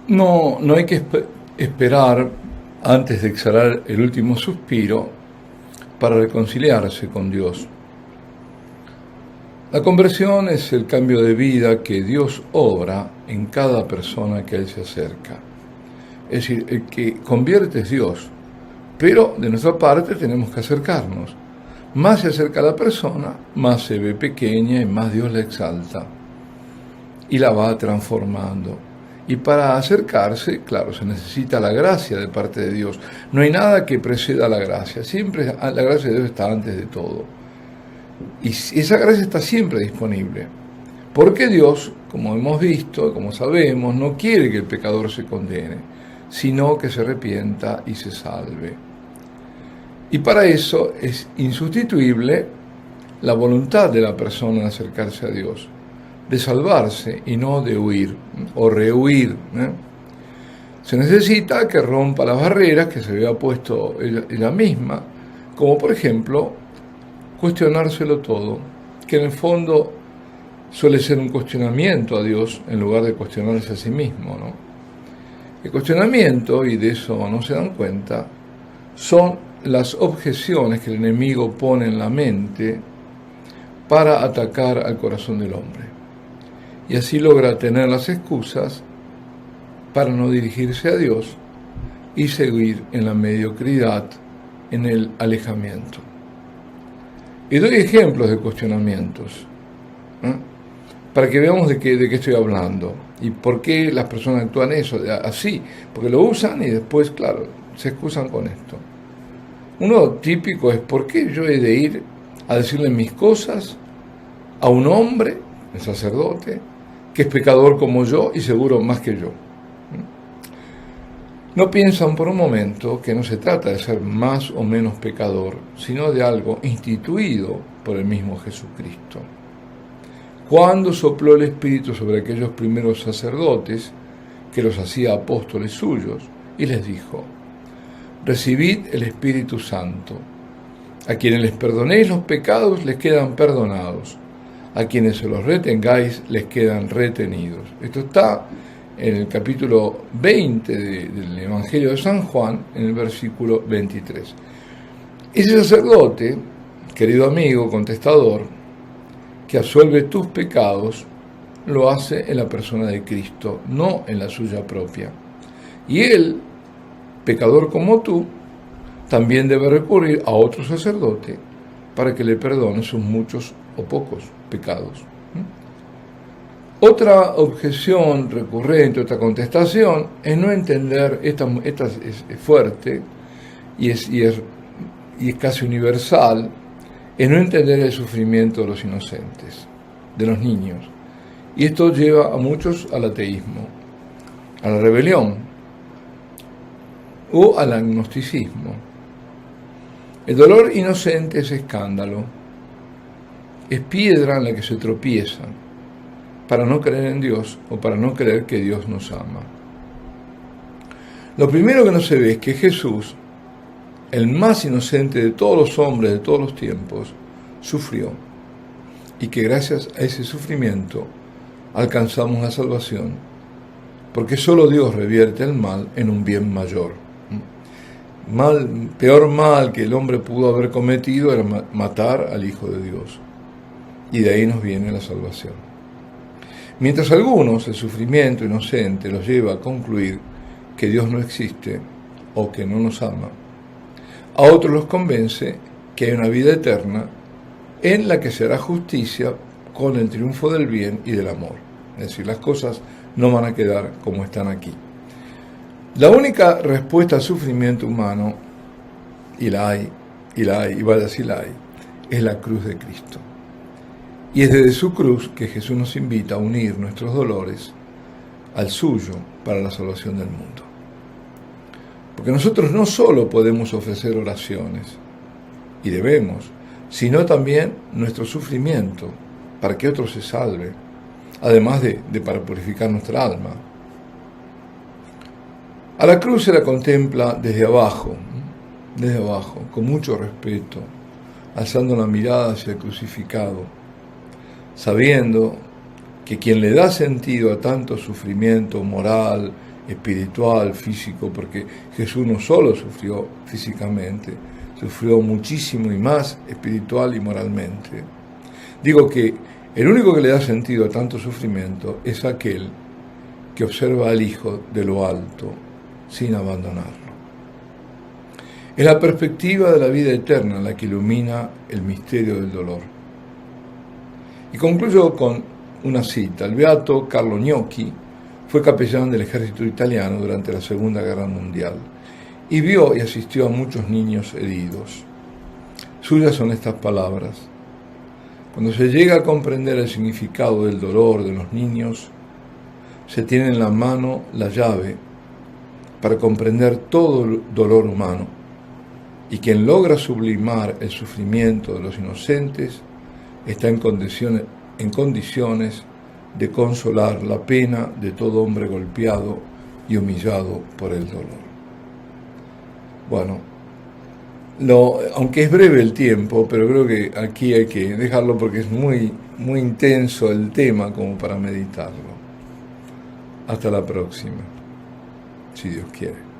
No hay que esperar antes de exhalar el último suspiro para reconciliarse con Dios. La conversión es el cambio de vida que Dios obra en cada persona que a Él se acerca. Es decir, el que convierte es Dios, pero de nuestra parte tenemos que acercarnos. Más se acerca a la persona, más se ve pequeña y más Dios la exalta y la va transformando. Y para acercarse, claro, se necesita la gracia de parte de Dios. No hay nada que preceda a la gracia. Siempre la gracia de Dios está antes de todo. Y esa gracia está siempre disponible. Porque Dios, como hemos visto, como sabemos, no quiere que el pecador se condene, sino que se arrepienta y se salve. Y para eso es insustituible la voluntad de la persona de acercarse a Dios, de salvarse y no de huir o rehuir. Se necesita que rompa las barreras que se había puesto ella misma, como por ejemplo cuestionárselo todo, que en el fondo suele ser un cuestionamiento a Dios en lugar de cuestionarse a sí mismo, ¿no? El cuestionamiento, y de eso no se dan cuenta, son las objeciones que el enemigo pone en la mente para atacar al corazón del hombre. Y así logra tener las excusas para no dirigirse a Dios y seguir en la mediocridad, en el alejamiento. Y doy ejemplos de cuestionamientos, para que veamos de qué estoy hablando y por qué las personas actúan así, porque lo usan y después, claro, se excusan con esto. Uno típico es: ¿por qué yo he de ir a decirle mis cosas a un hombre, el sacerdote, que es pecador como yo y seguro más que yo? No piensan por un momento que no se trata de ser más o menos pecador, sino de algo instituido por el mismo Jesucristo. Cuando sopló el Espíritu sobre aquellos primeros sacerdotes, que los hacía apóstoles suyos, y les dijo: recibid el Espíritu Santo. A quienes les perdonéis los pecados les quedan perdonados, a quienes se los retengáis les quedan retenidos. Esto está en el capítulo 20 del Evangelio de San Juan, en el versículo 23. Ese sacerdote, querido amigo, contestador, que absuelve tus pecados, lo hace en la persona de Cristo, no en la suya propia. Y él, pecador como tú, también debe recurrir a otro sacerdote para que le perdone sus muchos o pocos pecados. Otra objeción recurrente, otra contestación, es no entender, esta es fuerte y es casi universal, es no entender el sufrimiento de los inocentes, de los niños. Y esto lleva a muchos al ateísmo, a la rebelión o al agnosticismo. El dolor inocente es escándalo, es piedra en la que se tropiezan para no creer en Dios o para no creer que Dios nos ama. Lo primero que no se ve es que Jesús, el más inocente de todos los hombres de todos los tiempos, sufrió, y que gracias a ese sufrimiento alcanzamos la salvación, porque solo Dios revierte el mal en un bien mayor. Peor mal que el hombre pudo haber cometido era matar al Hijo de Dios, y de ahí nos viene la salvación. Mientras a algunos el sufrimiento inocente los lleva a concluir que Dios no existe o que no nos ama, a otros los convence que hay una vida eterna en la que se hará justicia con el triunfo del bien y del amor. Es decir, las cosas no van a quedar como están aquí. La única respuesta al sufrimiento humano, y vaya si la hay, es la cruz de Cristo. Y es desde su cruz que Jesús nos invita a unir nuestros dolores al suyo para la salvación del mundo. Porque nosotros no solo podemos ofrecer oraciones, y debemos, sino también nuestro sufrimiento para que otro se salve, además de para purificar nuestra alma. A la cruz se la contempla desde abajo, con mucho respeto, alzando la mirada hacia el crucificado, sabiendo que quien le da sentido a tanto sufrimiento moral, espiritual, físico, porque Jesús no solo sufrió físicamente, sufrió muchísimo y más espiritual y moralmente. Digo que el único que le da sentido a tanto sufrimiento es aquel que observa al Hijo de lo alto sin abandonarlo. Es la perspectiva de la vida eterna la que ilumina el misterio del dolor. Y concluyo con una cita. El beato Carlo Gnocchi fue capellán del ejército italiano durante la Segunda Guerra Mundial y vio y asistió a muchos niños heridos. Suyas son estas palabras: cuando se llega a comprender el significado del dolor de los niños, se tiene en la mano la llave para comprender todo el dolor humano, y quien logra sublimar el sufrimiento de los inocentes está en condiciones de consolar la pena de todo hombre golpeado y humillado por el dolor. Bueno, aunque es breve el tiempo, pero creo que aquí hay que dejarlo porque es muy, muy intenso el tema como para meditarlo. Hasta la próxima, si Dios quiere.